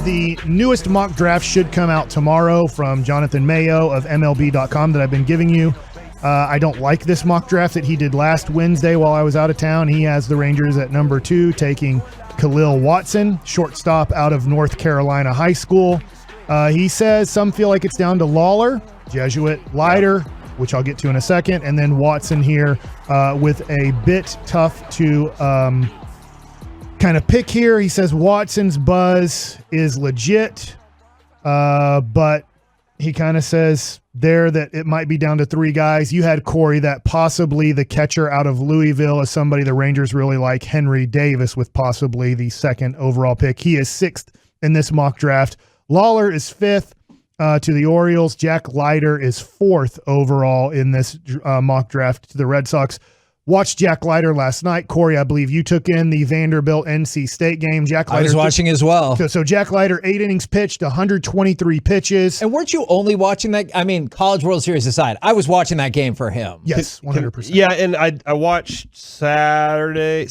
the newest mock draft should come out tomorrow from Jonathan Mayo of MLB.com that I've been giving you. I don't like this mock draft that he did last Wednesday while I was out of town. He has the Rangers at number 2, taking Khalil Watson, shortstop out of North Carolina High School. He says some feel like it's down to Lawler, Jesuit, Leiter, which I'll get to in a second, and then Watson here with a bit tough to kind of pick here. He says Watson's buzz is legit, but he kind of says there that it might be down to 3 guys. You had Corey that possibly the catcher out of Louisville is somebody the Rangers really like, Henry Davis, with possibly the 2nd overall pick. He is 6th in this mock draft. Lawler is 5th to the Orioles. Jack Leiter is 4th overall in this mock draft to the Red Sox. Watched Jack Leiter last night. Corey, I believe you took in the Vanderbilt NC State game. Jack Leiter, I was watching as well. So Jack Leiter, 8 innings pitched, 123 pitches. And weren't you only watching that? I mean, College World Series aside, I was watching that game for him. Yes, 100%. Yeah, and I watched Saturday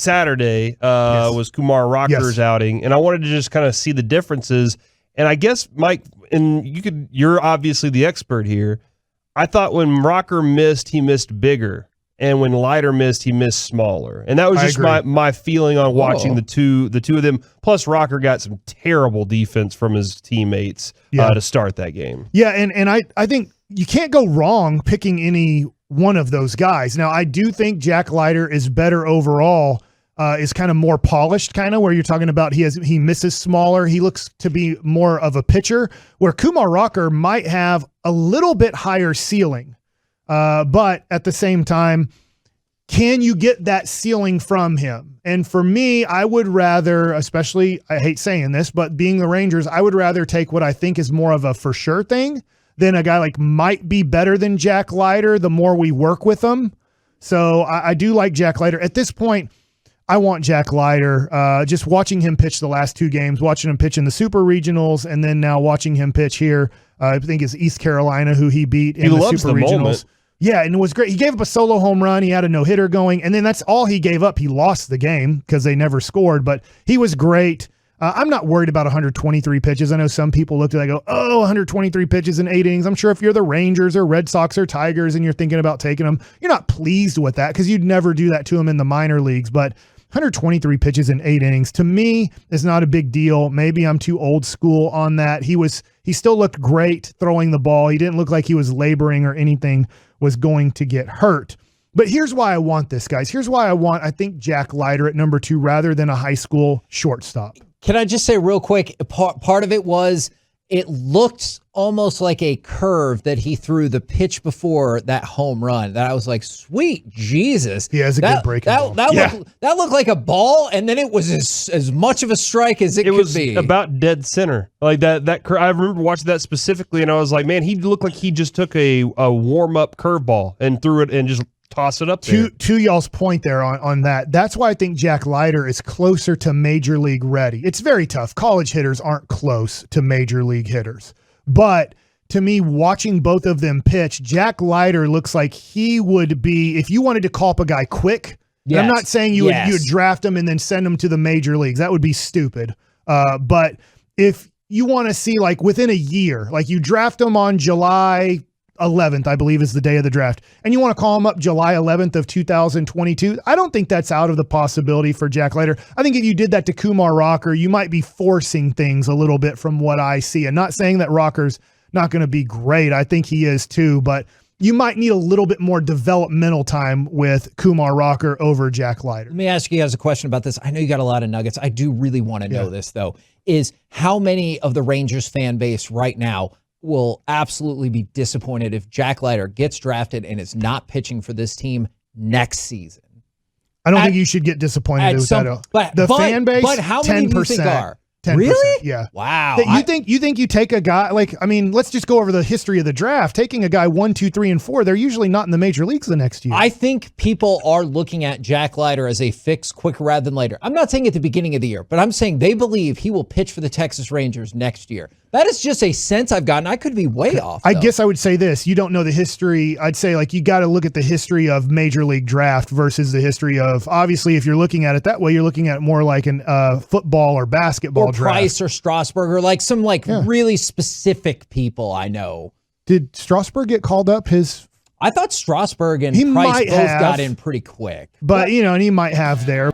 yes. Was Kumar Rocker's outing, and I wanted to just kind of see the differences. And I guess, Mike, and you're obviously the expert here. I thought when Rocker missed, he missed bigger. And when Leiter missed, he missed smaller. And that was just my feeling on watching the two of them. Plus, Rocker got some terrible defense from his teammates to start that game. Yeah, and I think you can't go wrong picking any one of those guys. Now, I do think Jack Leiter is better overall, is kind of more polished, kind of where you're talking about he misses smaller. He looks to be more of a pitcher, where Kumar Rocker might have a little bit higher ceiling. But at the same time, can you get that ceiling from him? And for me, I would rather, especially, I hate saying this, but being the Rangers, I would rather take what I think is more of a for sure thing than a guy like might be better than Jack Leiter the more we work with him. So I do like Jack Leiter. At this point, I want Jack Leiter. Just watching him pitch the last 2 games, watching him pitch in the Super Regionals, and then now watching him pitch here, I think it's East Carolina who he beat in the Super Regionals. Moment. Yeah, and it was great. He gave up a solo home run. He had a no-hitter going, and then that's all he gave up. He lost the game because they never scored, but he was great. I'm not worried about 123 pitches. I know some people look at it and go, 123 pitches in 8 innings. I'm sure if you're the Rangers or Red Sox or Tigers and you're thinking about taking them, you're not pleased with that because you'd never do that to him in the minor leagues, but 123 pitches in 8 innings, to me, is not a big deal. Maybe I'm too old school on that. He still looked great throwing the ball. He didn't look like he was laboring or anything was going to get hurt. But here's why I want this, guys. Here's why I think Jack Leiter at number 2 rather than a high school shortstop. Can I just say real quick, part of it was it looked almost like a curve that he threw the pitch before that home run that I was like, sweet Jesus. He has a good breaking ball. That looked like a ball, and then it was as much of a strike as it could was be. About dead center. Like that I remember watching that specifically, and I was like, man, he looked like he just took a warm-up curveball and threw it and just toss it up there. To y'all's point there on that, that's why I think Jack Leiter is closer to major league ready. It's very tough. College hitters aren't close to major league hitters. But to me, watching both of them pitch, Jack Leiter looks like he would be, if you wanted to call up a guy quick, yes. I'm not saying you would draft him and then send him to the major leagues. That would be stupid. But if you want to see like within a year, like you draft him on July 11th, I believe is the day of the draft, and you want to call him up July 11th of 2022, I don't think that's out of the possibility for Jack Leiter. I think if you did that to Kumar Rocker, you might be forcing things a little bit from what I see. And not saying that Rocker's not going to be great. I think he is too, but you might need a little bit more developmental time with Kumar Rocker over Jack Leiter. Let me ask you guys a question about this. I know you got a lot of nuggets. I do really want to know this, though, is how many of the Rangers fan base right now will absolutely be disappointed if Jack Leiter gets drafted and is not pitching for this team next season? I don't think you should get disappointed with that. The fan base, but how many 10%, do you think are? 10%, really? Yeah. Wow. You think you take a guy like, I mean, let's just go over the history of the draft. Taking a guy 1, 2, 3, and 4, they're usually not in the major leagues the next year. I think people are looking at Jack Leiter as a fix quicker rather than later. I'm not saying at the beginning of the year, but I'm saying they believe he will pitch for the Texas Rangers next year. That is just a sense I've gotten. I could be way off. I guess I would say this. You don't know the history. I'd say like you got to look at the history of Major League Draft versus the history of, obviously, if you're looking at it that way, you're looking at more like an football or basketball or draft. Price or Strasburg or like some really specific people I know. Did Strasburg get called up? I thought Strasburg and He Price might both have, got in pretty quick. But, and he might have there.